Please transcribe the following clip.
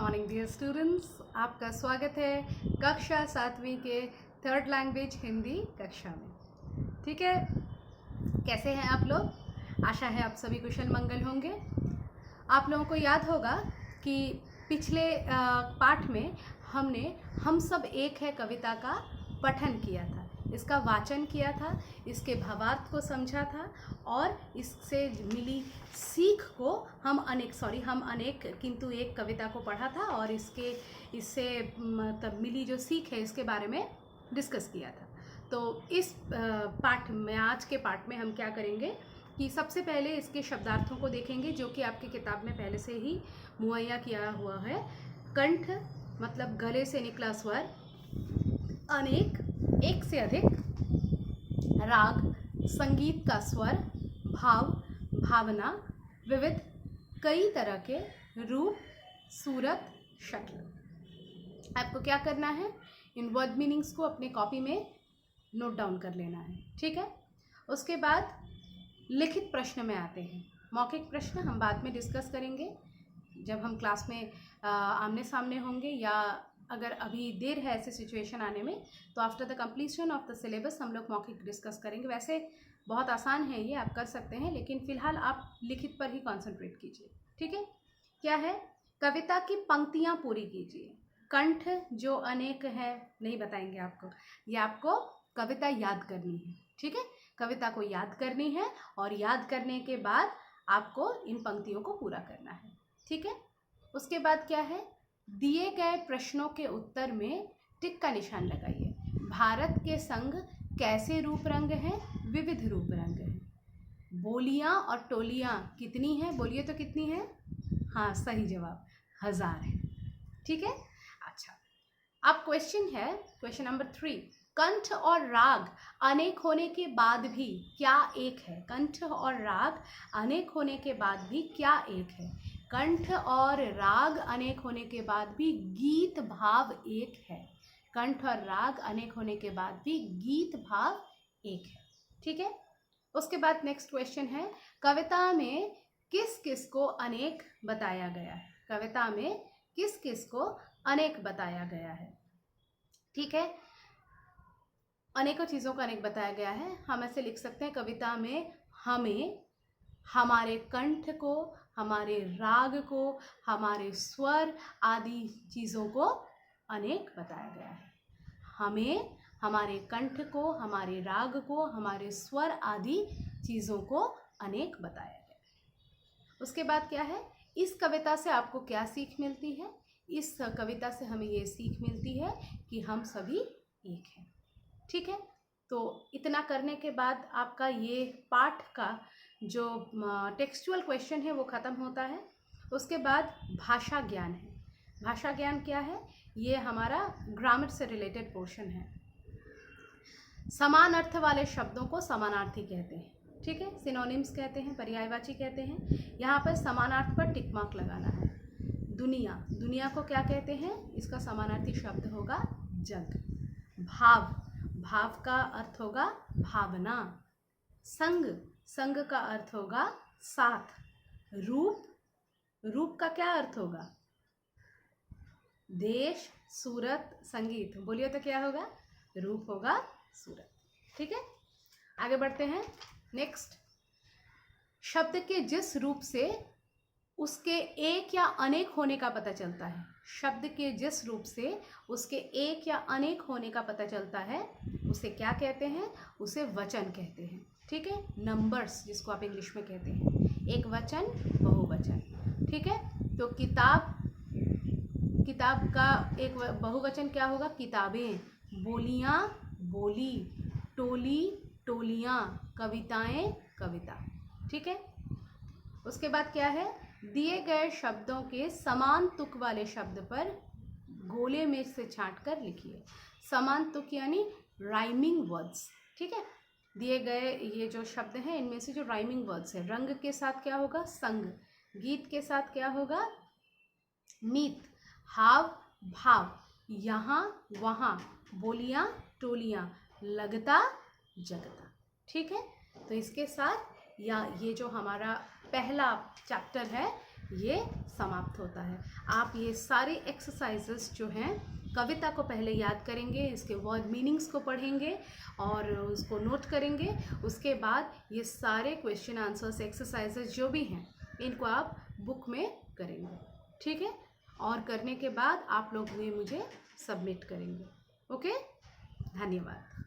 Morning dear students, आपका स्वागत है कक्षा 7वीं के थर्ड लैंग्वेज हिंदी कक्षा में। ठीक है, कैसे हैं आप लोग? आशा है आप सभी कुशल मंगल होंगे। आप लोगों को याद होगा कि पिछले पाठ में हमने हम सब एक है कविता का पठन किया था, इसका वाचन किया था, इसके भावार्थ को समझा था और इससे मिली सीख को हम अनेक किंतु एक कविता को पढ़ा था और इससे मतलब मिली जो सीख है इसके बारे में डिस्कस किया था। तो इस पाठ में, आज के पाठ में हम क्या करेंगे कि सबसे पहले इसके शब्दार्थों को देखेंगे जो कि आपकी किताब में पहले से ही मुहैया किया हुआ है। कंठ मतलब गले से निकला स्वर, अनेक एक से अधिक, राग संगीत का स्वर, भाव भावना, विविध कई तरह के, रूप सूरत शक्ल। आपको क्या करना है, इन वर्ड मीनिंग्स को अपने कॉपी में नोट डाउन कर लेना है। ठीक है, उसके बाद लिखित प्रश्न में आते हैं। मौखिक प्रश्न हम बाद में डिस्कस करेंगे जब हम क्लास में आमने सामने होंगे, या अगर अभी देर है ऐसे सिचुएशन आने में तो after the completion of the syllabus हम लोग मौखिक डिस्कस करेंगे। वैसे बहुत आसान है ये, आप कर सकते हैं, लेकिन फिलहाल आप लिखित पर ही कॉन्सेंट्रेट कीजिए। ठीक है, क्या है, कविता की पंक्तियाँ पूरी कीजिए। कंठ जो अनेक है नहीं बताएंगे आपको, ये आपको कविता याद करनी है। ठीक है, कविता को याद करनी है और याद करने के बाद आपको इन पंक्तियों को पूरा करना है। ठीक है, उसके बाद क्या है, दिए गए प्रश्नों के उत्तर में टिक का निशान लगाइए। भारत के संग कैसे रूप रंग हैं? विविध रूप रंग हैं। बोलियां और टोलियां कितनी हैं? बोलिए तो कितनी हैं? हाँ, सही जवाब 1000 है। ठीक है, अच्छा, अब क्वेश्चन है, क्वेश्चन नंबर 3, कंठ और राग अनेक होने के बाद भी क्या एक है? कंठ और राग अनेक होने के बाद भी क्या एक है? कंठ और राग अनेक होने के बाद भी गीत भाव एक है। कंठ और राग अनेक होने के बाद भी गीत भाव एक है। ठीक है, उसके बाद नेक्स्ट क्वेश्चन है, कविता में किस किस को अनेक बताया गया है? कविता में किस किस को अनेक बताया गया है? ठीक है, अनेकों चीज़ों का अनेक बताया गया है। हम ऐसे लिख सकते हैं, कविता में हमें हमारे कंठ को, हमारे राग को, हमारे स्वर आदि चीज़ों को अनेक बताया गया है। हमें हमारे कंठ को, हमारे राग को, हमारे स्वर आदि चीज़ों को अनेक बताया गया है। उसके बाद क्या है, इस कविता से आपको क्या सीख मिलती है? इस कविता से हमें ये सीख मिलती है कि हम सभी एक हैं। ठीक है, तो इतना करने के बाद आपका ये पाठ का जो टेक्सचुअल क्वेश्चन है वो ख़त्म होता है। उसके बाद भाषा ज्ञान है। भाषा ज्ञान क्या है? ये हमारा ग्रामर से रिलेटेड पोर्शन है। समान अर्थ वाले शब्दों को समानार्थी कहते हैं। ठीक है, सिनोनिम्स कहते हैं, पर्यायवाची कहते हैं। यहाँ पर समानार्थ पर टिक मार्क लगाना है। दुनिया, दुनिया को क्या कहते हैं? इसका समानार्थी शब्द होगा जग। भाव, भाव का अर्थ होगा भावना। संग, संग का अर्थ होगा साथ। रूप, रूप का क्या अर्थ होगा? देश, सूरत, संगीत। बोलिए तो क्या होगा? रूप होगा सूरत। ठीक है, आगे बढ़ते हैं। नेक्स्ट, शब्द के जिस रूप से उसके एक या अनेक होने का पता चलता है। शब्द के जिस रूप से उसके एक या अनेक होने का पता चलता है उसे क्या कहते हैं? उसे वचन कहते हैं। ठीक है, नंबर्स जिसको आप इंग्लिश में कहते हैं, एक वचन, बहुवचन। ठीक है, तो किताब, किताब का एक बहुवचन क्या होगा? किताबें। बोलियां, बोली। टोली, टोलियां। कविताएं, कविता। ठीक है, उसके बाद क्या है, दिए गए शब्दों के समान तुक वाले शब्द पर गोले में से छांट कर लिखिए। समान तुक यानी राइमिंग वर्ड्स। ठीक है, दिए गए ये जो शब्द हैं इनमें से जो राइमिंग वर्ड्स है, रंग के साथ क्या होगा? संग। गीत के साथ क्या होगा? मीत। हाव, भाव। यहाँ, वहाँ। बोलियां, टोलियां। लगता, जगता। ठीक है, तो इसके साथ या ये जो हमारा पहला चैप्टर है ये समाप्त होता है। आप ये सारे एक्सरसाइजेस जो हैं कविता को पहले याद करेंगे, इसके वर्ड मीनिंग्स को पढ़ेंगे और उसको नोट करेंगे। उसके बाद ये सारे क्वेश्चन आंसर्स एक्सरसाइजेस जो भी हैं इनको आप बुक में करेंगे, ठीक है। और करने के बाद आप लोग ये मुझे सबमिट करेंगे। ओके, धन्यवाद।